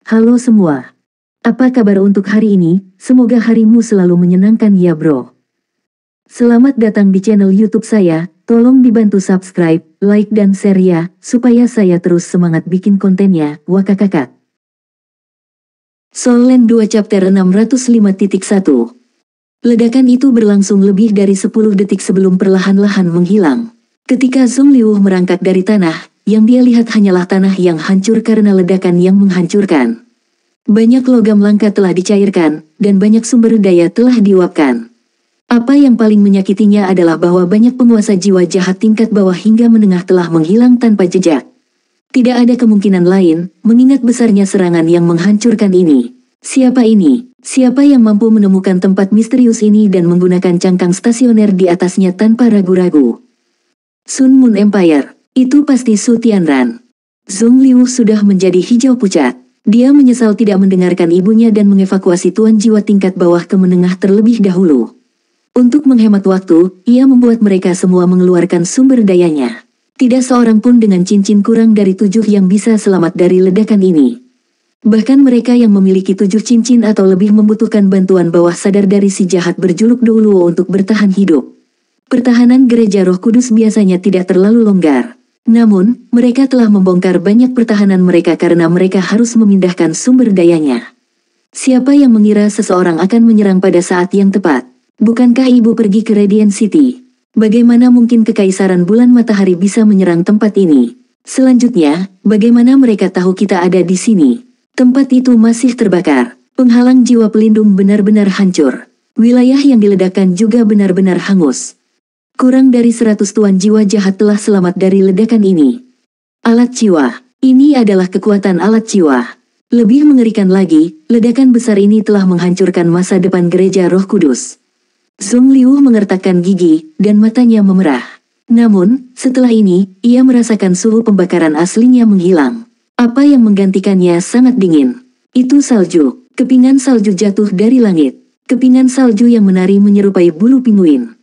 Halo semua. Apa kabar untuk hari ini? Semoga harimu selalu menyenangkan ya bro. Selamat datang di channel YouTube saya. Tolong dibantu subscribe, like dan share ya, supaya saya terus semangat bikin kontennya. Wakakakak. Soul Land 2 Chapter 605.1. Ledakan itu berlangsung lebih dari 10 detik sebelum perlahan-lahan menghilang. Ketika Zhong Liu merangkak dari tanah, yang dia lihat hanyalah tanah yang hancur karena ledakan yang menghancurkan. Banyak logam langka telah dicairkan, dan banyak sumber daya telah diuapkan. Apa yang paling menyakitinya adalah bahwa banyak penguasa jiwa jahat tingkat bawah hingga menengah telah menghilang tanpa jejak. Tidak ada kemungkinan lain, mengingat besarnya serangan yang menghancurkan ini. Siapa ini? Siapa yang mampu menemukan tempat misterius ini dan menggunakan cangkang stasioner di atasnya tanpa ragu-ragu? Sun Moon Empire, itu pasti Su Tianran. Zhong Liu sudah menjadi hijau pucat. Dia menyesal tidak mendengarkan ibunya dan mengevakuasi tuan jiwa tingkat bawah ke menengah terlebih dahulu. Untuk menghemat waktu, ia membuat mereka semua mengeluarkan sumber dayanya. Tidak seorang pun dengan cincin kurang dari 7 yang bisa selamat dari ledakan ini. Bahkan mereka yang memiliki 7 cincin atau lebih membutuhkan bantuan bawah sadar dari si jahat berjuluk Douluo untuk bertahan hidup. Pertahanan gereja Roh Kudus biasanya tidak terlalu longgar. Namun, mereka telah membongkar banyak pertahanan mereka karena mereka harus memindahkan sumber dayanya. Siapa yang mengira seseorang akan menyerang pada saat yang tepat? Bukankah ibu pergi ke Radiant City? Bagaimana mungkin Kekaisaran Bulan Matahari bisa menyerang tempat ini? Selanjutnya, bagaimana mereka tahu kita ada di sini? Tempat itu masih terbakar. Penghalang jiwa pelindung benar-benar hancur. Wilayah yang diledakkan juga benar-benar hangus. Kurang dari 100 tuan jiwa jahat telah selamat dari ledakan ini. Alat jiwa. Ini adalah kekuatan alat jiwa. Lebih mengerikan lagi, ledakan besar ini telah menghancurkan masa depan gereja Roh Kudus. Zhong Liu mengertakkan gigi, dan matanya memerah. Namun, setelah ini, ia merasakan suhu pembakaran aslinya menghilang. Apa yang menggantikannya sangat dingin. Itu salju. Kepingan salju jatuh dari langit. Kepingan salju yang menari menyerupai bulu pinguin.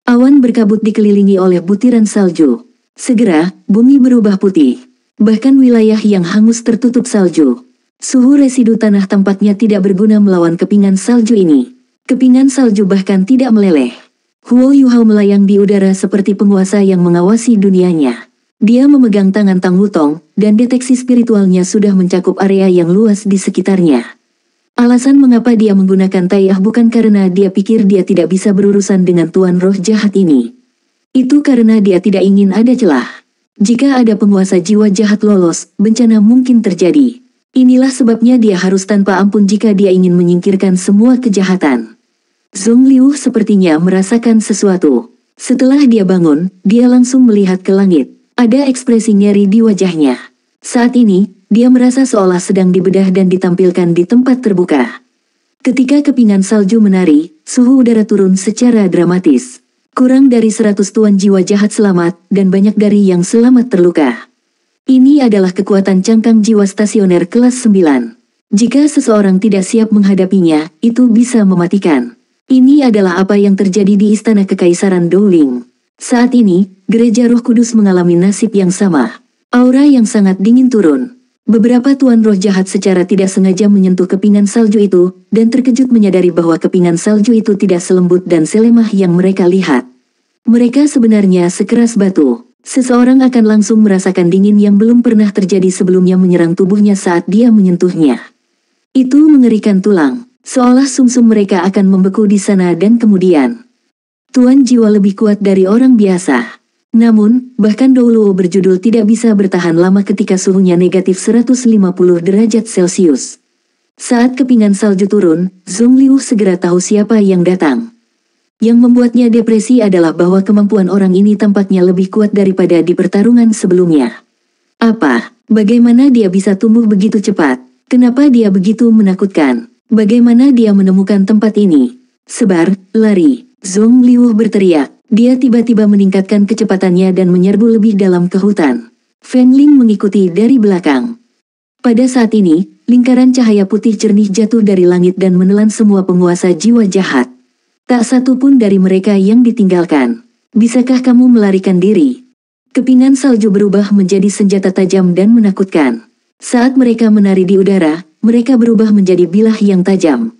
Awan berkabut dikelilingi oleh butiran salju. Segera, bumi berubah putih. Bahkan wilayah yang hangus tertutup salju. Suhu residu tanah tampaknya tidak berguna melawan kepingan salju ini. Kepingan salju bahkan tidak meleleh. Huo Yuhao melayang di udara seperti penguasa yang mengawasi dunianya. Dia memegang tangan Tang Wutong, dan deteksi spiritualnya sudah mencakup area yang luas di sekitarnya. Alasan mengapa dia menggunakan taiyah bukan karena dia pikir dia tidak bisa berurusan dengan tuan roh jahat ini. Itu karena dia tidak ingin ada celah. Jika ada penguasa jiwa jahat lolos, bencana mungkin terjadi. Inilah sebabnya dia harus tanpa ampun jika dia ingin menyingkirkan semua kejahatan. Zhong Liu sepertinya merasakan sesuatu. Setelah dia bangun, dia langsung melihat ke langit. Ada ekspresi nyeri di wajahnya. Saat ini, dia merasa seolah sedang dibedah dan ditampilkan di tempat terbuka. Ketika kepingan salju menari, suhu udara turun secara dramatis. Kurang dari 100 tuan jiwa jahat selamat, dan banyak dari yang selamat terluka. Ini adalah kekuatan cangkang jiwa stasioner kelas 9. Jika seseorang tidak siap menghadapinya, itu bisa mematikan. Ini adalah apa yang terjadi di Istana Kekaisaran Dowling. Saat ini, Gereja Roh Kudus mengalami nasib yang sama. Aura yang sangat dingin turun. Beberapa tuan roh jahat secara tidak sengaja menyentuh kepingan salju itu, dan terkejut menyadari bahwa kepingan salju itu tidak selembut dan selemah yang mereka lihat. Mereka sebenarnya sekeras batu. Seseorang akan langsung merasakan dingin yang belum pernah terjadi sebelumnya menyerang tubuhnya saat dia menyentuhnya. Itu mengerikan tulang, seolah sumsum mereka akan membeku di sana dan kemudian. Tuan jiwa lebih kuat dari orang biasa. Namun, bahkan Douluo berjudul tidak bisa bertahan lama ketika suhunya negatif 150 derajat Celcius. Saat kepingan salju turun, Zhong Liu segera tahu siapa yang datang. Yang membuatnya depresi adalah bahwa kemampuan orang ini tampaknya lebih kuat daripada di pertarungan sebelumnya. Apa? Bagaimana dia bisa tumbuh begitu cepat? Kenapa dia begitu menakutkan? Bagaimana dia menemukan tempat ini? Sebar, lari! Zhong Liu berteriak. Dia tiba-tiba meningkatkan kecepatannya dan menyerbu lebih dalam ke hutan. Fan Ling mengikuti dari belakang. Pada saat ini, lingkaran cahaya putih jernih jatuh dari langit dan menelan semua penguasa jiwa jahat. Tak satu pun dari mereka yang ditinggalkan. Bisakah kamu melarikan diri? Kepingan salju berubah menjadi senjata tajam dan menakutkan. Saat mereka menari di udara, mereka berubah menjadi bilah yang tajam.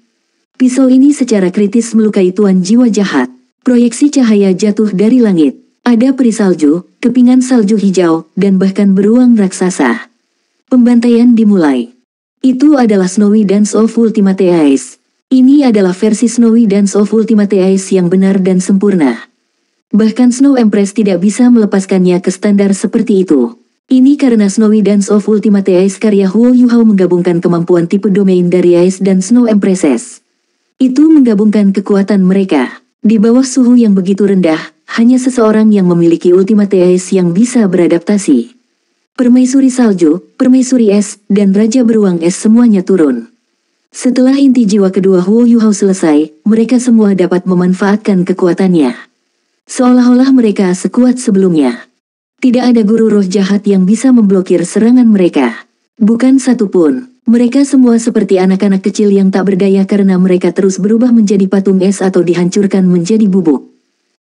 Pisau ini secara kritis melukai tuan jiwa jahat. Proyeksi cahaya jatuh dari langit. Ada peri salju, kepingan salju hijau, dan bahkan beruang raksasa. Pembantaian dimulai. Itu adalah Snowy Dance of Ultimate Ice. Ini adalah versi Snowy Dance of Ultimate Ice yang benar dan sempurna. Bahkan Snow Empress tidak bisa melepaskannya ke standar seperti itu. Ini karena Snowy Dance of Ultimate Ice karya Huo Yuhao menggabungkan kemampuan tipe domain dari Ice dan Snow Empresses. Itu menggabungkan kekuatan mereka. Di bawah suhu yang begitu rendah, hanya seseorang yang memiliki Ultimate Ice yang bisa beradaptasi. Permaisuri salju, permaisuri es, dan raja beruang es semuanya turun. Setelah inti jiwa kedua Huo Yuhao selesai, mereka semua dapat memanfaatkan kekuatannya. Seolah-olah mereka sekuat sebelumnya. Tidak ada guru roh jahat yang bisa memblokir serangan mereka. Bukan satu pun. Mereka semua seperti anak-anak kecil yang tak berdaya karena mereka terus berubah menjadi patung es atau dihancurkan menjadi bubuk.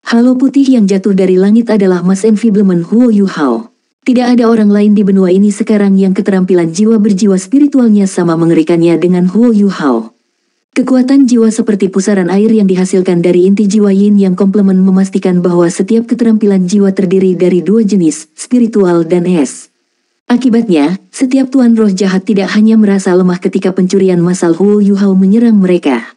Halo putih yang jatuh dari langit adalah Mas Enfeeblement Huo Yuhao. Tidak ada orang lain di benua ini sekarang yang keterampilan jiwa berjiwa spiritualnya sama mengerikannya dengan Huo Yuhao. Kekuatan jiwa seperti pusaran air yang dihasilkan dari inti jiwa yin yang komplement memastikan bahwa setiap keterampilan jiwa terdiri dari dua jenis, spiritual dan es. Akibatnya, setiap tuan roh jahat tidak hanya merasa lemah ketika pencurian massal Huo Yuhao menyerang mereka.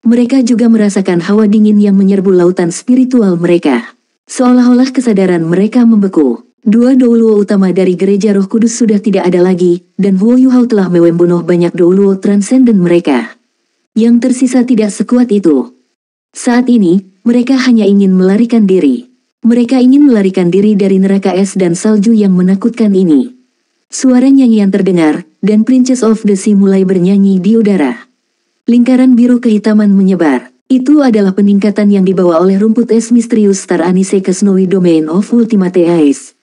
Mereka juga merasakan hawa dingin yang menyerbu lautan spiritual mereka. Seolah-olah kesadaran mereka membeku. Dua Douluo utama dari gereja Roh Kudus sudah tidak ada lagi, dan Huo Yuhao telah membunuh banyak Douluo transenden mereka. Yang tersisa tidak sekuat itu. Saat ini, mereka hanya ingin melarikan diri. Mereka ingin melarikan diri dari neraka es dan salju yang menakutkan ini. Suara nyanyian terdengar, dan Princess of the Sea mulai bernyanyi di udara. Lingkaran biru kehitaman menyebar. Itu adalah peningkatan yang dibawa oleh rumput es misterius Star Anise ke Snowy Domain of Ultimate Ice.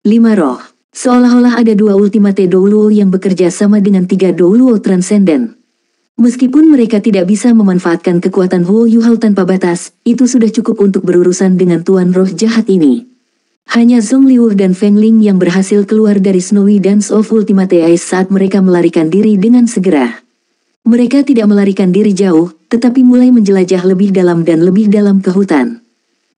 5 roh. Seolah-olah ada 2 Ultimate Douluo yang bekerja sama dengan 3 Douluo transenden. Meskipun mereka tidak bisa memanfaatkan kekuatan Huo Yuhao tanpa batas, itu sudah cukup untuk berurusan dengan tuan roh jahat ini. Hanya Zhong Liu dan Feng Ling yang berhasil keluar dari Snowy Dance of Ultimate Ice saat mereka melarikan diri dengan segera. Mereka tidak melarikan diri jauh, tetapi mulai menjelajah lebih dalam dan lebih dalam ke hutan.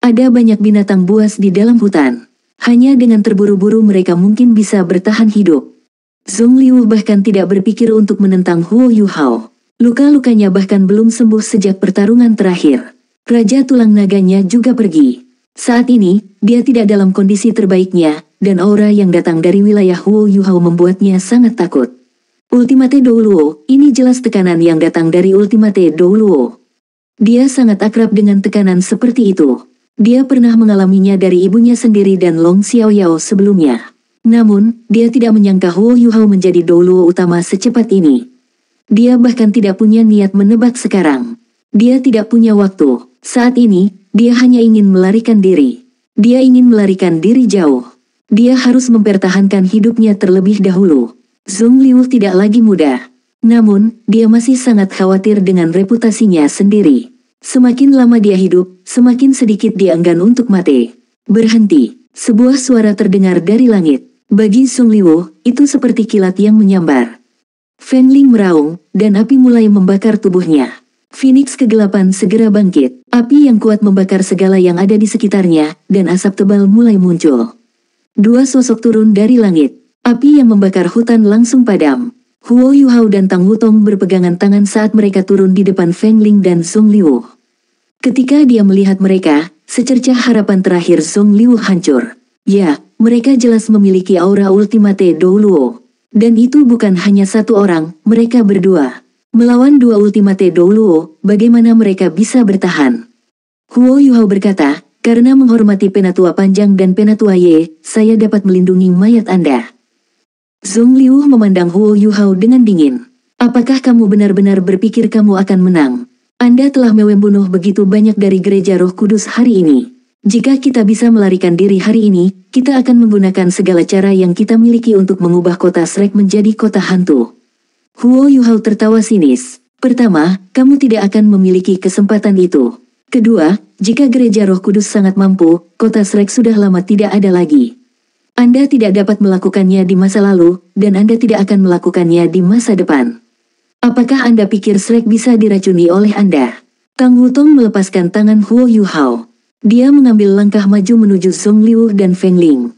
Ada banyak binatang buas di dalam hutan. Hanya dengan terburu-buru mereka mungkin bisa bertahan hidup. Zhong Liu bahkan tidak berpikir untuk menentang Huo Yuhao. Luka-lukanya bahkan belum sembuh sejak pertarungan terakhir. Raja tulang naganya juga pergi. Saat ini, dia tidak dalam kondisi terbaiknya, dan aura yang datang dari wilayah Huo Yuhao membuatnya sangat takut. Ultimate Douluo, ini jelas tekanan yang datang dari Ultimate Douluo. Dia sangat akrab dengan tekanan seperti itu. Dia pernah mengalaminya dari ibunya sendiri dan Long Xiaoyao sebelumnya. Namun, dia tidak menyangka Huo Yuhao menjadi Douluo utama secepat ini. Dia bahkan tidak punya niat menebak sekarang. Dia tidak punya waktu. Saat ini, dia hanya ingin melarikan diri. Dia ingin melarikan diri jauh. Dia harus mempertahankan hidupnya terlebih dahulu. Zhong Liu tidak lagi muda. Namun, dia masih sangat khawatir dengan reputasinya sendiri. Semakin lama dia hidup, semakin sedikit dia enggan untuk mati. Berhenti. Sebuah suara terdengar dari langit. Bagi Zhong Liu, itu seperti kilat yang menyambar. Feng Ling meraung, dan api mulai membakar tubuhnya. Phoenix kegelapan segera bangkit. Api yang kuat membakar segala yang ada di sekitarnya, dan asap tebal mulai muncul. 2 sosok turun dari langit. Api yang membakar hutan langsung padam. Huo Yuhao dan Tang Wutong berpegangan tangan saat mereka turun di depan Feng Ling dan Zhong Liu. Ketika dia melihat mereka, secercah harapan terakhir Zhong Liu hancur. Ya, mereka jelas memiliki aura Ultimate Douluo. Dan itu bukan hanya satu orang, mereka berdua. Melawan 2 Ultimate Douluo, bagaimana mereka bisa bertahan? Huo Yuhao berkata, karena menghormati Penatua Panjang dan Penatua Ye, saya dapat melindungi mayat Anda. Zhong Liu memandang Huo Yuhao dengan dingin. Apakah kamu benar-benar berpikir kamu akan menang? Anda telah membunuh begitu banyak dari gereja Roh Kudus hari ini. Jika kita bisa melarikan diri hari ini, kita akan menggunakan segala cara yang kita miliki untuk mengubah kota Shrek menjadi kota hantu. Huo Yuhao tertawa sinis. Pertama, kamu tidak akan memiliki kesempatan itu. Kedua, jika gereja Roh Kudus sangat mampu, kota Shrek sudah lama tidak ada lagi. Anda tidak dapat melakukannya di masa lalu, dan Anda tidak akan melakukannya di masa depan. Apakah Anda pikir Shrek bisa diracuni oleh Anda? Tang Wutong melepaskan tangan Huo Yuhao. Dia mengambil langkah maju menuju Zhong Liu dan Feng Ling.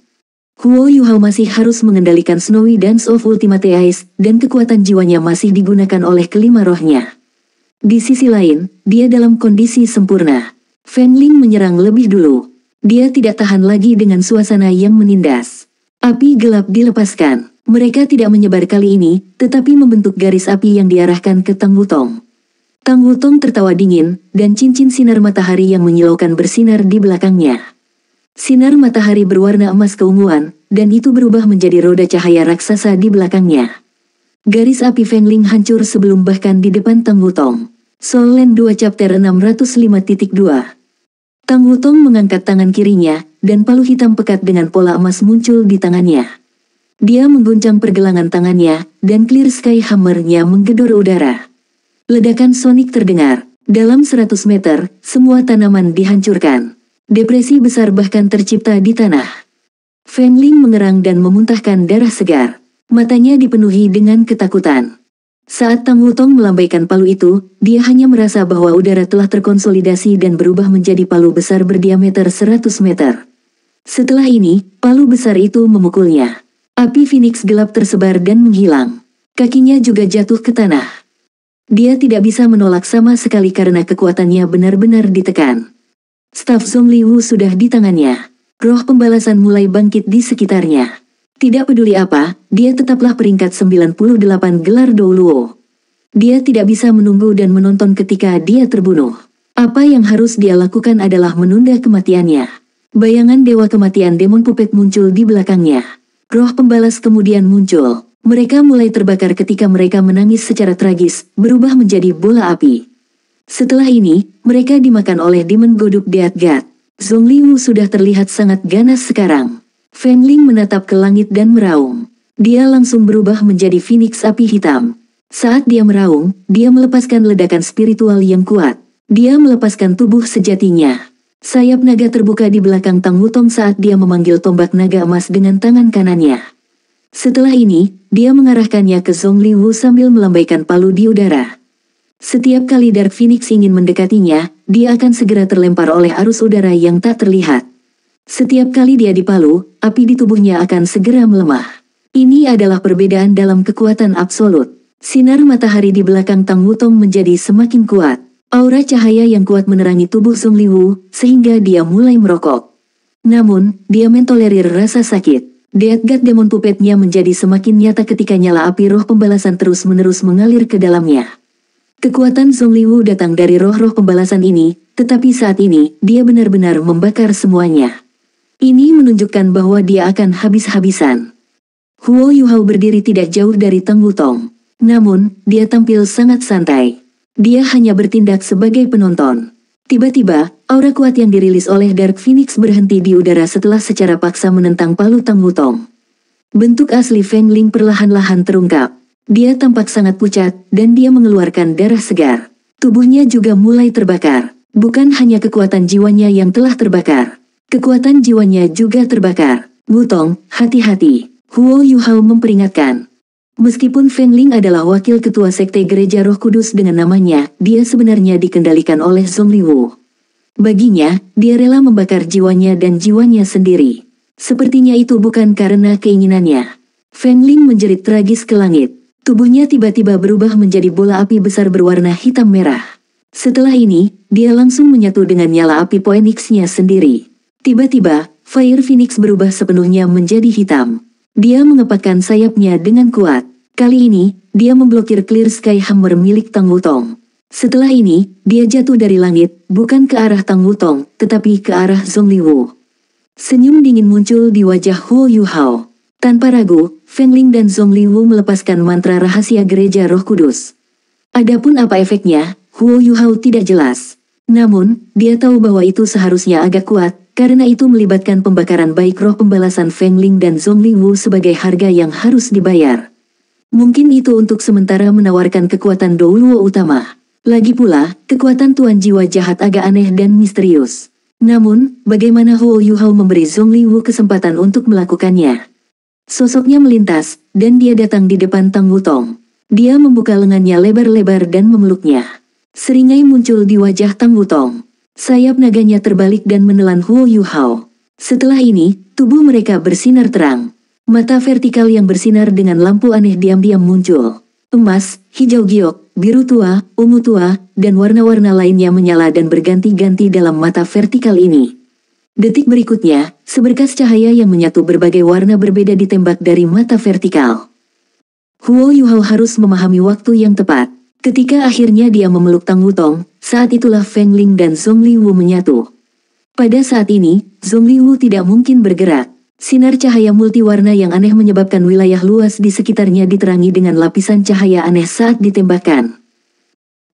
Huo Yuhao masih harus mengendalikan Snowy Dance of Ultimate Ice, dan kekuatan jiwanya masih digunakan oleh kelima rohnya. Di sisi lain, dia dalam kondisi sempurna. Feng Ling menyerang lebih dulu. Dia tidak tahan lagi dengan suasana yang menindas. Api gelap dilepaskan. Mereka tidak menyebar kali ini, tetapi membentuk garis api yang diarahkan ke Tang Wutong. Tang Wutong tertawa dingin, dan cincin sinar matahari yang menyilaukan bersinar di belakangnya. Sinar matahari berwarna emas keunguan, dan itu berubah menjadi roda cahaya raksasa di belakangnya. Garis api Feng Ling hancur sebelum bahkan di depan Tang Wutong. Soul Land 2 Chapter 605.2. Tang Wutong mengangkat tangan kirinya, dan palu hitam pekat dengan pola emas muncul di tangannya. Dia mengguncang pergelangan tangannya, dan Clear Sky Hammer-nya menggedor udara. Ledakan sonik terdengar. Dalam 100 meter, semua tanaman dihancurkan. Depresi besar bahkan tercipta di tanah. Feng Ling mengerang dan memuntahkan darah segar. Matanya dipenuhi dengan ketakutan. Saat Tang Wutong melambaikan palu itu, dia hanya merasa bahwa udara telah terkonsolidasi dan berubah menjadi palu besar berdiameter 100 meter. Setelah ini, palu besar itu memukulnya. Api Phoenix gelap tersebar dan menghilang. Kakinya juga jatuh ke tanah. Dia tidak bisa menolak sama sekali karena kekuatannya benar-benar ditekan. Staf Zhong Liu sudah di tangannya. Roh pembalasan mulai bangkit di sekitarnya. Tidak peduli apa, dia tetaplah peringkat 98 gelar Douluo. Dia tidak bisa menunggu dan menonton ketika dia terbunuh. Apa yang harus dia lakukan adalah menunda kematiannya. Bayangan Dewa Kematian Demon Puppet muncul di belakangnya. Roh pembalas kemudian muncul. Mereka mulai terbakar ketika mereka menangis secara tragis, berubah menjadi bola api. Setelah ini, mereka dimakan oleh Demon Goduk Death God. Zhong Liu sudah terlihat sangat ganas sekarang. Feng Ling menatap ke langit dan meraung. Dia langsung berubah menjadi Phoenix api hitam. Saat dia meraung, dia melepaskan ledakan spiritual yang kuat. Dia melepaskan tubuh sejatinya. Sayap naga terbuka di belakang Tang Wutong saat dia memanggil tombak naga emas dengan tangan kanannya. Setelah ini, dia mengarahkannya ke Zhong Liu sambil melambaikan palu di udara. Setiap kali Dark Phoenix ingin mendekatinya, dia akan segera terlempar oleh arus udara yang tak terlihat. Setiap kali dia dipalu, api di tubuhnya akan segera melemah. Ini adalah perbedaan dalam kekuatan absolut. Sinar matahari di belakang Tang Wutong menjadi semakin kuat. Aura cahaya yang kuat menerangi tubuh Zhong Liu, sehingga dia mulai merokok. Namun, dia mentolerir rasa sakit. Death God Demon Puppet-nya menjadi semakin nyata ketika nyala api roh pembalasan terus-menerus mengalir ke dalamnya. Kekuatan Zhong Liu datang dari roh-roh pembalasan ini, tetapi saat ini, dia benar-benar membakar semuanya. Ini menunjukkan bahwa dia akan habis-habisan. Huo Yuhao berdiri tidak jauh dari Tang Wutong. Namun, dia tampil sangat santai. Dia hanya bertindak sebagai penonton. Tiba-tiba, aura kuat yang dirilis oleh Dark Phoenix berhenti di udara setelah secara paksa menentang palu Tang Wutong. Bentuk asli Feng Ling perlahan-lahan terungkap. Dia tampak sangat pucat, dan dia mengeluarkan darah segar. Tubuhnya juga mulai terbakar. Bukan hanya kekuatan jiwanya yang telah terbakar. Kekuatan jiwanya juga terbakar. Wutong, hati-hati. Huo Yuhao memperingatkan. Meskipun Feng Ling adalah wakil ketua sekte Gereja Roh Kudus dengan namanya, dia sebenarnya dikendalikan oleh Zhong Liu. Baginya, dia rela membakar jiwanya dan jiwanya sendiri. Sepertinya itu bukan karena keinginannya. Feng Ling menjerit tragis ke langit. Tubuhnya tiba-tiba berubah menjadi bola api besar berwarna hitam merah. Setelah ini, dia langsung menyatu dengan nyala api Phoenix-nya sendiri. Tiba-tiba, Fire Phoenix berubah sepenuhnya menjadi hitam. Dia mengepakkan sayapnya dengan kuat. Kali ini, dia memblokir Clear Sky Hammer milik Tang Wutong. Setelah ini, dia jatuh dari langit, bukan ke arah Tang Wutong, tetapi ke arah Zhong Liu. Senyum dingin muncul di wajah Huo Yuhao. Tanpa ragu, Feng Ling dan Zhong Liu melepaskan mantra rahasia Gereja Roh Kudus. Adapun apa efeknya, Huo Yuhao tidak jelas. Namun, dia tahu bahwa itu seharusnya agak kuat, karena itu melibatkan pembakaran baik roh pembalasan Feng Ling dan Zhong Liu sebagai harga yang harus dibayar. Mungkin itu untuk sementara menawarkan kekuatan Douluo utama. Lagi pula, kekuatan Tuan Jiwa Jahat agak aneh dan misterius. Namun, bagaimana Huo Yuhao memberi Zhong Liu kesempatan untuk melakukannya? Sosoknya melintas, dan dia datang di depan Tang Wutong. Dia membuka lengannya lebar-lebar dan memeluknya. Seringai muncul di wajah Tang Wutong. Sayap naganya terbalik dan menelan Huo Yuhao. Setelah ini, tubuh mereka bersinar terang. Mata vertikal yang bersinar dengan lampu aneh diam-diam muncul. Emas, hijau giok, biru tua, ungu tua, dan warna-warna lainnya menyala dan berganti-ganti dalam mata vertikal ini. Detik berikutnya, seberkas cahaya yang menyatu berbagai warna berbeda ditembak dari mata vertikal. Huo Yuhao harus memahami waktu yang tepat. Ketika akhirnya dia memeluk Tang Wutong, saat itulah Feng Ling dan Zhong Liwu menyatu. Pada saat ini, Zhong Liwu tidak mungkin bergerak. Sinar cahaya multiwarna yang aneh menyebabkan wilayah luas di sekitarnya diterangi dengan lapisan cahaya aneh saat ditembakkan.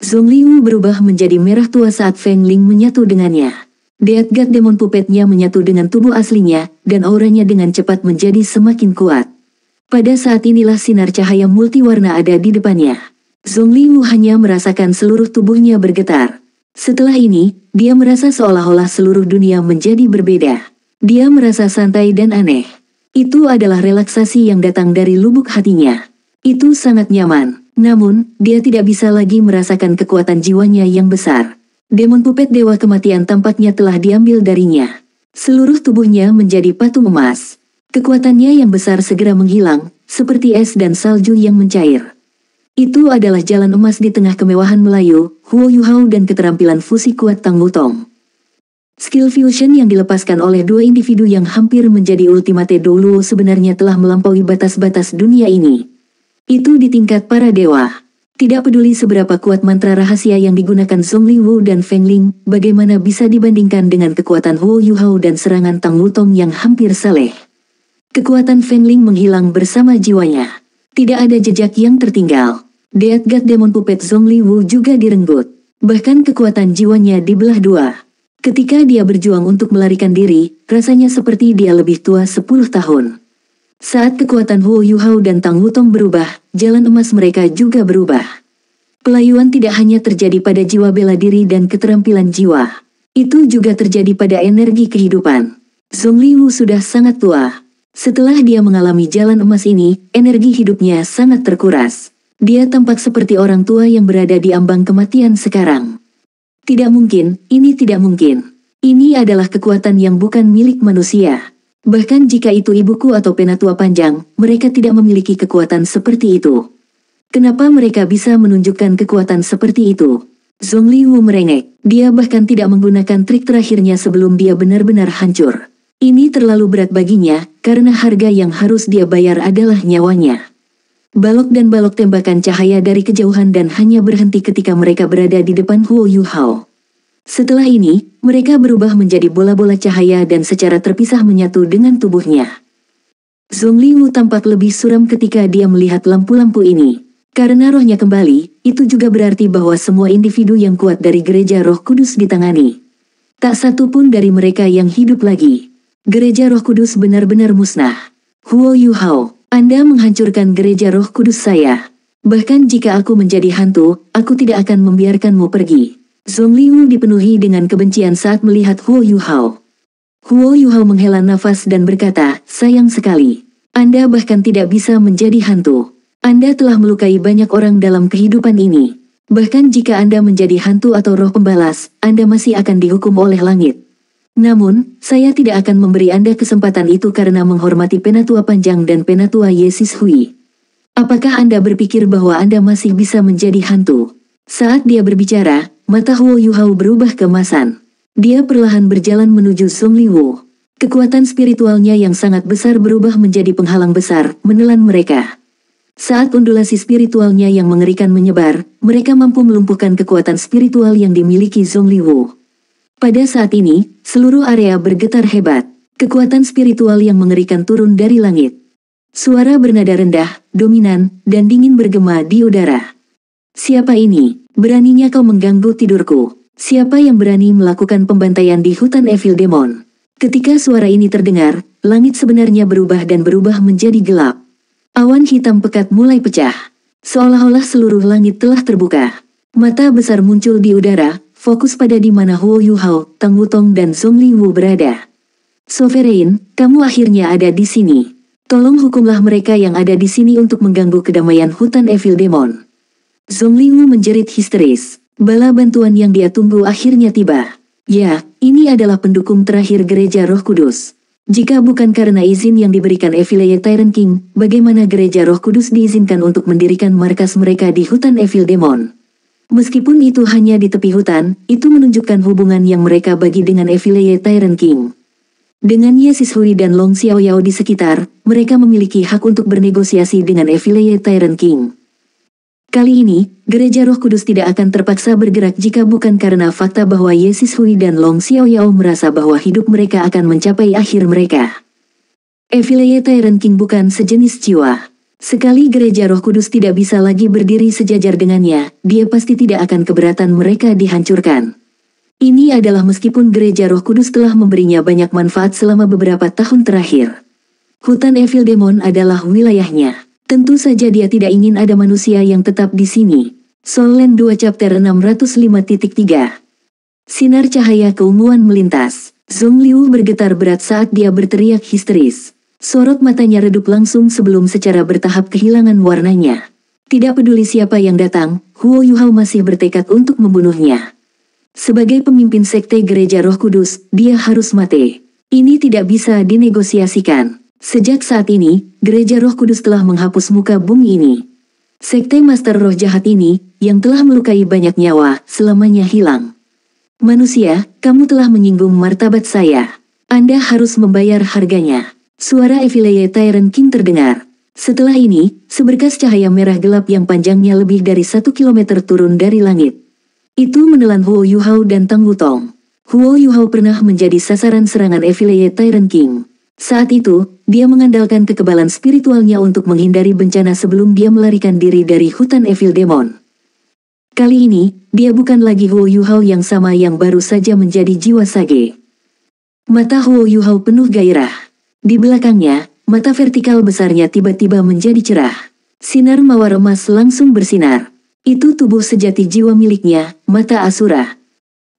Zhong Liwu berubah menjadi merah tua saat Feng Ling menyatu dengannya. Deat God Demon Puppetnya menyatu dengan tubuh aslinya, dan auranya dengan cepat menjadi semakin kuat. Pada saat inilah sinar cahaya multiwarna ada di depannya. Zhong Liwu hanya merasakan seluruh tubuhnya bergetar. Setelah ini, dia merasa seolah-olah seluruh dunia menjadi berbeda. Dia merasa santai dan aneh. Itu adalah relaksasi yang datang dari lubuk hatinya. Itu sangat nyaman, namun, dia tidak bisa lagi merasakan kekuatan jiwanya yang besar. Demon Puppet Dewa Kematian tampaknya telah diambil darinya. Seluruh tubuhnya menjadi patung emas. Kekuatannya yang besar segera menghilang, seperti es dan salju yang mencair. Itu adalah jalan emas di tengah kemewahan Melayu, Huo Yuhao dan keterampilan fusi kuat Tang Wutong. Skill fusion yang dilepaskan oleh dua individu yang hampir menjadi ultimate Douluo sebenarnya telah melampaui batas-batas dunia ini. Itu di tingkat para dewa. Tidak peduli seberapa kuat mantra rahasia yang digunakan Zhong Liwu dan Feng Ling, bagaimana bisa dibandingkan dengan kekuatan Huo Yuhao dan serangan Tang Wutong yang hampir saleh. Kekuatan Feng Ling menghilang bersama jiwanya. Tidak ada jejak yang tertinggal. Deat God Demon Puppet Zhong Liwu juga direnggut. Bahkan kekuatan jiwanya dibelah dua. Ketika dia berjuang untuk melarikan diri, rasanya seperti dia lebih tua 10 tahun. Saat kekuatan Huo Yuhao dan Tang Wutong berubah, jalan emas mereka juga berubah. Pelayuan tidak hanya terjadi pada jiwa bela diri dan keterampilan jiwa. Itu juga terjadi pada energi kehidupan. Zhong Liwu sudah sangat tua. Setelah dia mengalami jalan emas ini, energi hidupnya sangat terkuras. Dia tampak seperti orang tua yang berada di ambang kematian sekarang. Tidak mungkin, ini tidak mungkin. Ini adalah kekuatan yang bukan milik manusia. Bahkan jika itu ibuku atau Penatua Panjang, mereka tidak memiliki kekuatan seperti itu. Kenapa mereka bisa menunjukkan kekuatan seperti itu? Zhong Liwu merengek. Dia bahkan tidak menggunakan trik terakhirnya sebelum dia benar-benar hancur. Ini terlalu berat baginya, karena harga yang harus dia bayar adalah nyawanya. Balok dan balok tembakan cahaya dari kejauhan dan hanya berhenti ketika mereka berada di depan Huo Yuhao. Setelah ini, mereka berubah menjadi bola-bola cahaya dan secara terpisah menyatu dengan tubuhnya. Zhong Liwu tampak lebih suram ketika dia melihat lampu-lampu ini. Karena rohnya kembali, itu juga berarti bahwa semua individu yang kuat dari Gereja Roh Kudus ditangani. Tak satu pun dari mereka yang hidup lagi. Gereja Roh Kudus benar-benar musnah. Huo Yuhao, Anda menghancurkan Gereja Roh Kudus saya. Bahkan jika aku menjadi hantu, aku tidak akan membiarkanmu pergi. Zhong Liwu dipenuhi dengan kebencian saat melihat Huo Yuhao. Huo Yuhao menghela nafas dan berkata, sayang sekali. Anda bahkan tidak bisa menjadi hantu. Anda telah melukai banyak orang dalam kehidupan ini. Bahkan jika Anda menjadi hantu atau roh pembalas, Anda masih akan dihukum oleh langit. Namun, saya tidak akan memberi Anda kesempatan itu karena menghormati Penatua Panjang dan Penatua Yesis Hui. Apakah Anda berpikir bahwa Anda masih bisa menjadi hantu? Saat dia berbicara, mata Huo Yuhao berubah keemasan. Dia perlahan berjalan menuju Zhong Liwu. Kekuatan spiritualnya yang sangat besar berubah menjadi penghalang besar, menelan mereka. Saat undulasi spiritualnya yang mengerikan menyebar, mereka mampu melumpuhkan kekuatan spiritual yang dimiliki Zhong Liwu. Pada saat ini, seluruh area bergetar hebat. Kekuatan spiritual yang mengerikan turun dari langit. Suara bernada rendah, dominan, dan dingin bergema di udara. Siapa ini? Beraninya kau mengganggu tidurku? Siapa yang berani melakukan pembantaian di hutan Evil Demon? Ketika suara ini terdengar, langit sebenarnya berubah dan berubah menjadi gelap. Awan hitam pekat mulai pecah. Seolah-olah seluruh langit telah terbuka. Mata besar muncul di udara, fokus pada di mana Huo Yuhao, Tang Wutong dan Zhong Liwu berada. Sovereign, kamu akhirnya ada di sini. Tolong hukumlah mereka yang ada di sini untuk mengganggu kedamaian hutan Evil Demon. Zongliu menjerit histeris. Bala bantuan yang dia tunggu akhirnya tiba. Ya, ini adalah pendukung terakhir Gereja Roh Kudus. Jika bukan karena izin yang diberikan Evil Tyrant King, bagaimana Gereja Roh Kudus diizinkan untuk mendirikan markas mereka di hutan Evil Demon? Meskipun itu hanya di tepi hutan, itu menunjukkan hubungan yang mereka bagi dengan Evil Tyrant King. Dengan Ye Sishui dan Long Xiaoyao di sekitar, mereka memiliki hak untuk bernegosiasi dengan Evil Tyrant King. Kali ini, Gereja Roh Kudus tidak akan terpaksa bergerak jika bukan karena fakta bahwa Ye Sishui dan Long Xiaoyao merasa bahwa hidup mereka akan mencapai akhir mereka. Evil Tyrant King bukan sejenis jiwa. Sekali Gereja Roh Kudus tidak bisa lagi berdiri sejajar dengannya, dia pasti tidak akan keberatan mereka dihancurkan. Ini adalah meskipun Gereja Roh Kudus telah memberinya banyak manfaat selama beberapa tahun terakhir. Hutan Evil Demon adalah wilayahnya. Tentu saja dia tidak ingin ada manusia yang tetap di sini. Soul Land 2 Chapter 605.3. Sinar cahaya keunguan melintas. Zongliu bergetar berat saat dia berteriak histeris. Sorot matanya redup langsung sebelum secara bertahap kehilangan warnanya. Tidak peduli siapa yang datang, Huo Yuhao masih bertekad untuk membunuhnya. Sebagai pemimpin sekte Gereja Roh Kudus, dia harus mati. Ini tidak bisa dinegosiasikan. Sejak saat ini, Gereja Roh Kudus telah menghapus muka bumi ini. Sekte Master Roh Jahat ini, yang telah melukai banyak nyawa, selamanya hilang. Manusia, kamu telah menyinggung martabat saya. Anda harus membayar harganya. Suara Evil Tyrant King terdengar. Setelah ini, seberkas cahaya merah gelap yang panjangnya lebih dari 1 kilometer turun dari langit. Itu menelan Huo Yuhao dan Tang Wutong. Huo Yuhao pernah menjadi sasaran serangan Evil Tyrant King. Saat itu, dia mengandalkan kekebalan spiritualnya untuk menghindari bencana sebelum dia melarikan diri dari hutan Evil Demon. Kali ini, dia bukan lagi Huo Yuhao yang sama yang baru saja menjadi jiwa sage. Mata Huo Yuhao penuh gairah. Di belakangnya, mata vertikal besarnya tiba-tiba menjadi cerah. Sinar mawar emas langsung bersinar. Itu tubuh sejati jiwa miliknya, mata Asura.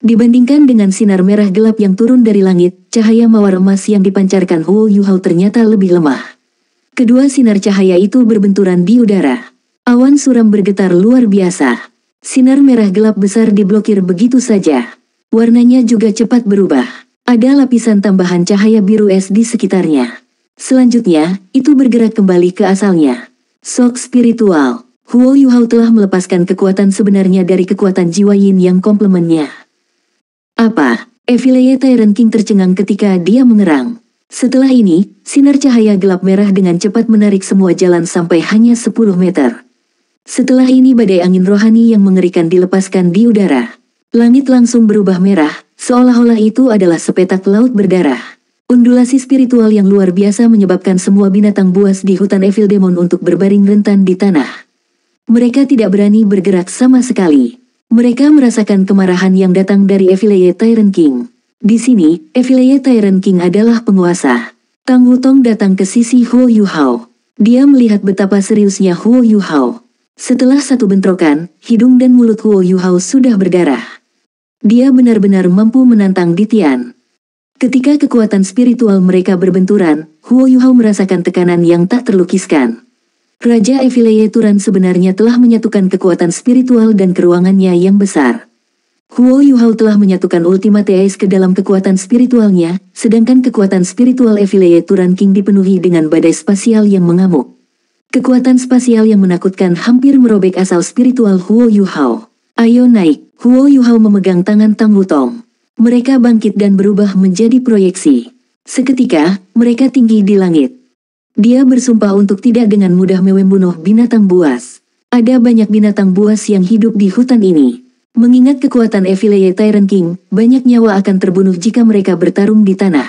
Dibandingkan dengan sinar merah gelap yang turun dari langit, cahaya mawar emas yang dipancarkan Huo Yuhao ternyata lebih lemah. Kedua sinar cahaya itu berbenturan di udara. Awan suram bergetar luar biasa. Sinar merah gelap besar diblokir begitu saja. Warnanya juga cepat berubah. Ada lapisan tambahan cahaya biru es di sekitarnya. Selanjutnya, itu bergerak kembali ke asalnya. Shock spiritual. Huo Yuhao telah melepaskan kekuatan sebenarnya dari kekuatan jiwa yin yang komplemennya. Apa? Evil Tyrant King tercengang ketika dia mengerang. Setelah ini, sinar cahaya gelap merah dengan cepat menarik semua jalan sampai hanya 10 meter. Setelah ini badai angin rohani yang mengerikan dilepaskan di udara. Langit langsung berubah merah, seolah-olah itu adalah sepetak laut berdarah. Undulasi spiritual yang luar biasa menyebabkan semua binatang buas di hutan Evil Demon untuk berbaring rentan di tanah. Mereka tidak berani bergerak sama sekali. Mereka merasakan kemarahan yang datang dari Evil Tyrant King. Di sini, Evil Tyrant King adalah penguasa. Tang Wutong datang ke sisi Huo Yuhao. Dia melihat betapa seriusnya Huo Yuhao. Setelah satu bentrokan, hidung dan mulut Huo Yuhao sudah berdarah. Dia benar-benar mampu menantang Ditian. Ketika kekuatan spiritual mereka berbenturan, Huo Yuhao merasakan tekanan yang tak terlukiskan. Raja Evil Turan sebenarnya telah menyatukan kekuatan spiritual dan keruangannya yang besar. Huo Yuhao telah menyatukan Ultimate Ace ke dalam kekuatan spiritualnya, sedangkan kekuatan spiritual Evil Turan King dipenuhi dengan badai spasial yang mengamuk. Kekuatan spasial yang menakutkan hampir merobek asal spiritual Huo Yuhao. Ayo naik, Huo Yuhao memegang tangan Tang Wutong. Mereka bangkit dan berubah menjadi proyeksi. Seketika, mereka tinggi di langit. Dia bersumpah untuk tidak dengan mudah membunuh binatang buas. Ada banyak binatang buas yang hidup di hutan ini. Mengingat kekuatan Evil Tyrant King, banyak nyawa akan terbunuh jika mereka bertarung di tanah.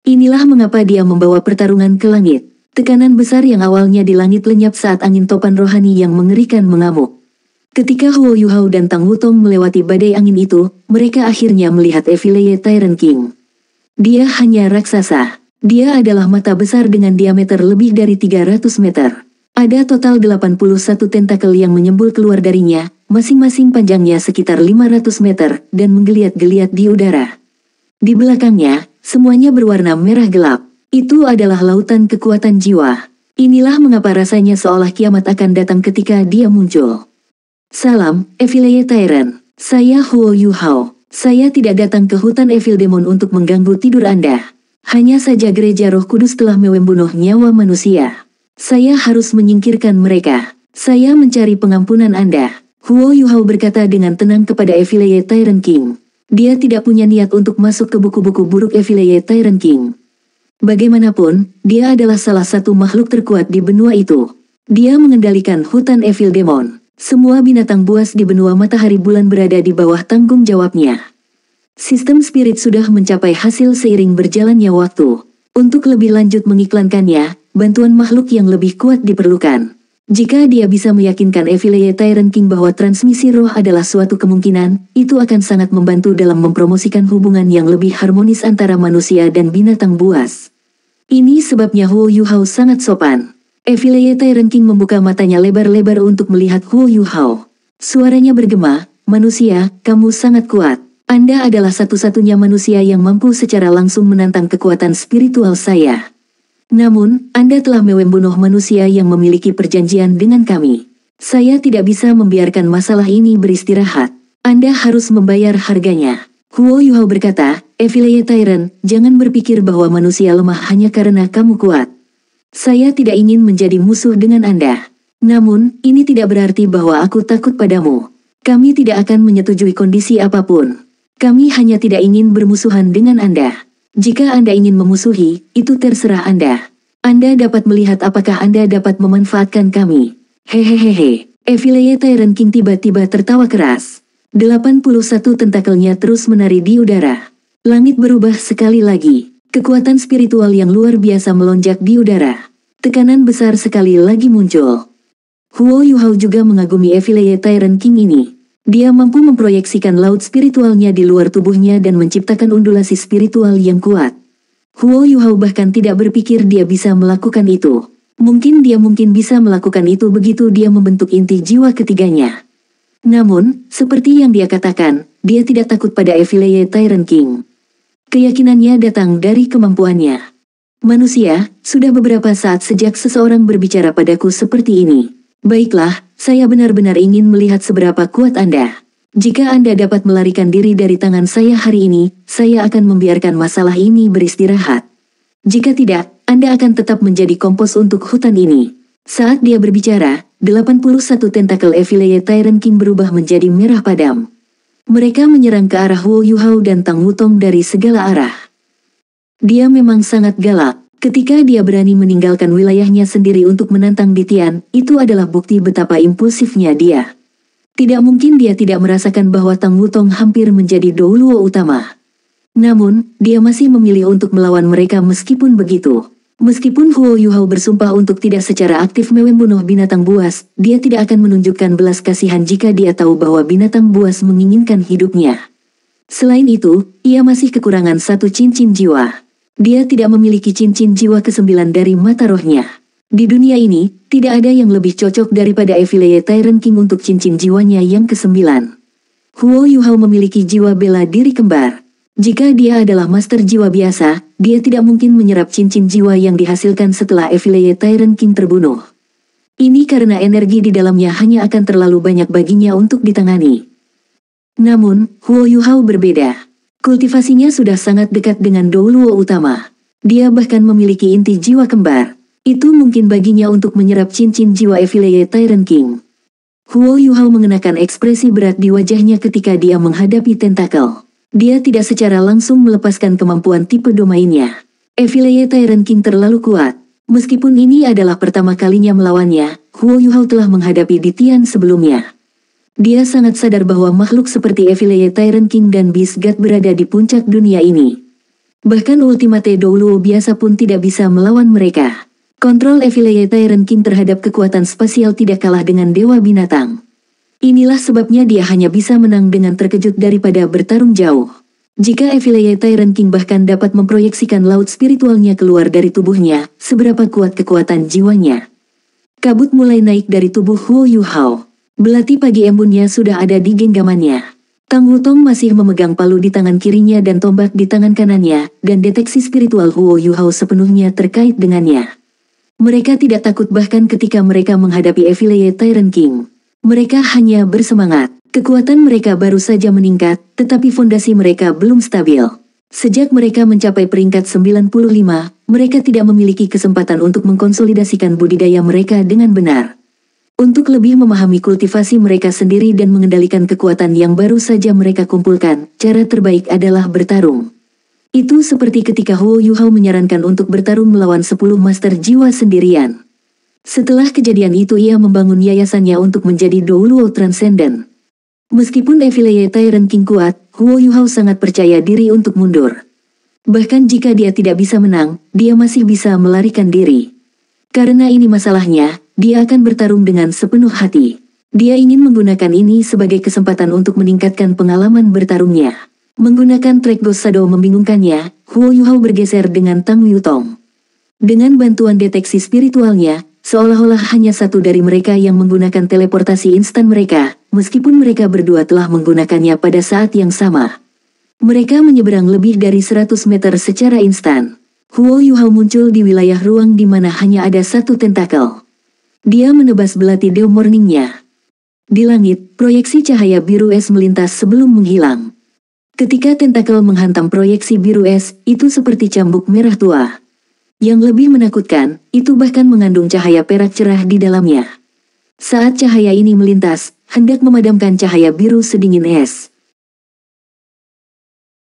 Inilah mengapa dia membawa pertarungan ke langit. Tekanan besar yang awalnya di langit lenyap saat angin topan rohani yang mengerikan mengamuk. Ketika Huo Yuhao dan Tang Wutong melewati badai angin itu, mereka akhirnya melihat Evil Tyrant King. Dia hanya raksasa. Dia adalah mata besar dengan diameter lebih dari 300 meter. Ada total 81 tentakel yang menyembul keluar darinya, masing-masing panjangnya sekitar 500 meter, dan menggeliat-geliat di udara. Di belakangnya, semuanya berwarna merah gelap. Itu adalah lautan kekuatan jiwa. Inilah mengapa rasanya seolah kiamat akan datang ketika dia muncul. Salam, Evil Tyrant. Saya Huo Yuhao. Saya tidak datang ke hutan Evil Demon untuk mengganggu tidur Anda. Hanya saja gereja Roh Kudus telah membunuh nyawa manusia. Saya harus menyingkirkan mereka. Saya mencari pengampunan Anda. Huo Yuhao berkata dengan tenang kepada Evil Tyrant King. Dia tidak punya niat untuk masuk ke buku-buku buruk Evil Tyrant King. Bagaimanapun, dia adalah salah satu makhluk terkuat di benua itu. Dia mengendalikan hutan Evil Demon. Semua binatang buas di benua matahari bulan berada di bawah tanggung jawabnya. Sistem spirit sudah mencapai hasil seiring berjalannya waktu. Untuk lebih lanjut mengiklankannya, bantuan makhluk yang lebih kuat diperlukan. Jika dia bisa meyakinkan Evil Tyrant King bahwa transmisi roh adalah suatu kemungkinan, itu akan sangat membantu dalam mempromosikan hubungan yang lebih harmonis antara manusia dan binatang buas. Ini sebabnya Huo Yuhao sangat sopan. Evil Tyrant King membuka matanya lebar-lebar untuk melihat Huo Yuhao. Suaranya bergema, "Manusia, kamu sangat kuat. Anda adalah satu-satunya manusia yang mampu secara langsung menantang kekuatan spiritual saya. Namun, Anda telah membunuh manusia yang memiliki perjanjian dengan kami. Saya tidak bisa membiarkan masalah ini beristirahat. Anda harus membayar harganya." Huo Yuhao berkata, "Evil Tyrant, jangan berpikir bahwa manusia lemah hanya karena kamu kuat. Saya tidak ingin menjadi musuh dengan Anda. Namun, ini tidak berarti bahwa aku takut padamu. Kami tidak akan menyetujui kondisi apapun. Kami hanya tidak ingin bermusuhan dengan Anda. Jika Anda ingin memusuhi, itu terserah Anda. Anda dapat melihat apakah Anda dapat memanfaatkan kami." Hehehehe. Evil Tyrant King tiba-tiba tertawa keras. 81 tentakelnya terus menari di udara. Langit berubah sekali lagi. Kekuatan spiritual yang luar biasa melonjak di udara. Tekanan besar sekali lagi muncul. Huo Yuhao juga mengagumi Evil Tyrant King ini. Dia mampu memproyeksikan laut spiritualnya di luar tubuhnya dan menciptakan undulasi spiritual yang kuat. Huo Yuhao bahkan tidak berpikir dia bisa melakukan itu. Mungkin bisa melakukan itu begitu dia membentuk inti jiwa ketiganya. Namun, seperti yang dia katakan, dia tidak takut pada Evil Tyrant King. Keyakinannya datang dari kemampuannya. "Manusia, sudah beberapa saat sejak seseorang berbicara padaku seperti ini. Baiklah, saya benar-benar ingin melihat seberapa kuat Anda. Jika Anda dapat melarikan diri dari tangan saya hari ini, saya akan membiarkan masalah ini beristirahat. Jika tidak, Anda akan tetap menjadi kompos untuk hutan ini." Saat dia berbicara, 81 tentakel Evil Tyrant King berubah menjadi merah padam. Mereka menyerang ke arah Huo Yuhao dan Tang Wutong dari segala arah. Dia memang sangat galak. Ketika dia berani meninggalkan wilayahnya sendiri untuk menantang Ditian, itu adalah bukti betapa impulsifnya dia. Tidak mungkin dia tidak merasakan bahwa Tang Wutong hampir menjadi Douluo utama. Namun, dia masih memilih untuk melawan mereka meskipun begitu. Meskipun Huo Yuhao bersumpah untuk tidak secara aktif membunuh binatang buas, dia tidak akan menunjukkan belas kasihan jika dia tahu bahwa binatang buas menginginkan hidupnya. Selain itu, ia masih kekurangan satu cincin jiwa. Dia tidak memiliki cincin jiwa ke-9 dari mata rohnya. Di dunia ini, tidak ada yang lebih cocok daripada Evil Tyrant King untuk cincin jiwanya yang ke-9. Huo Yuhao memiliki jiwa bela diri kembar. Jika dia adalah master jiwa biasa, dia tidak mungkin menyerap cincin jiwa yang dihasilkan setelah Evil Tyrant King terbunuh. Ini karena energi di dalamnya hanya akan terlalu banyak baginya untuk ditangani. Namun, Huo Yuhao berbeda. Kultivasinya sudah sangat dekat dengan Douluo utama. Dia bahkan memiliki inti jiwa kembar. Itu mungkin baginya untuk menyerap cincin jiwa Evil Tyrant King. Huo Yuhao mengenakan ekspresi berat di wajahnya ketika dia menghadapi tentakel. Dia tidak secara langsung melepaskan kemampuan tipe domainnya. Evil Tyrant King terlalu kuat. Meskipun ini adalah pertama kalinya melawannya, Huo Yuhao telah menghadapi Ditian sebelumnya. Dia sangat sadar bahwa makhluk seperti Evil Tyrant King dan Beast God berada di puncak dunia ini. Bahkan Ultimate Douluo biasa pun tidak bisa melawan mereka. Kontrol Evil Tyrant King terhadap kekuatan spasial tidak kalah dengan Dewa Binatang. Inilah sebabnya dia hanya bisa menang dengan terkejut daripada bertarung jauh. Jika Evil Tyrant King bahkan dapat memproyeksikan laut spiritualnya keluar dari tubuhnya, seberapa kuat kekuatan jiwanya. Kabut mulai naik dari tubuh Huo Yuhao. Belati pagi embunnya sudah ada di genggamannya. Tang Wutong masih memegang palu di tangan kirinya dan tombak di tangan kanannya, dan deteksi spiritual Huo Yuhao sepenuhnya terkait dengannya. Mereka tidak takut bahkan ketika mereka menghadapi Evil Tyrant King. Mereka hanya bersemangat. Kekuatan mereka baru saja meningkat, tetapi fondasi mereka belum stabil. Sejak mereka mencapai peringkat 95, mereka tidak memiliki kesempatan untuk mengkonsolidasikan budidaya mereka dengan benar. Untuk lebih memahami kultivasi mereka sendiri dan mengendalikan kekuatan yang baru saja mereka kumpulkan, cara terbaik adalah bertarung. Itu seperti ketika Huo Yuhao menyarankan untuk bertarung melawan 10 master jiwa sendirian. Setelah kejadian itu ia membangun yayasannya untuk menjadi Douluo Transcendent. Meskipun Evil Tyrant King kuat, Huo Yuhao sangat percaya diri untuk mundur. Bahkan jika dia tidak bisa menang, dia masih bisa melarikan diri. Karena ini masalahnya, dia akan bertarung dengan sepenuh hati. Dia ingin menggunakan ini sebagai kesempatan untuk meningkatkan pengalaman bertarungnya. Menggunakan Track Ghost Shadow membingungkannya, Huo Yuhao bergeser dengan Tang Wutong. Dengan bantuan deteksi spiritualnya, seolah-olah hanya satu dari mereka yang menggunakan teleportasi instan mereka, meskipun mereka berdua telah menggunakannya pada saat yang sama. Mereka menyeberang lebih dari 100 meter secara instan. Huo Yuhao muncul di wilayah ruang di mana hanya ada satu tentakel. Dia menebas belati Dew Morning-nya. Di langit, proyeksi cahaya biru es melintas sebelum menghilang. Ketika tentakel menghantam proyeksi biru es, itu seperti cambuk merah tua. Yang lebih menakutkan, itu bahkan mengandung cahaya perak cerah di dalamnya. Saat cahaya ini melintas, hendak memadamkan cahaya biru sedingin es.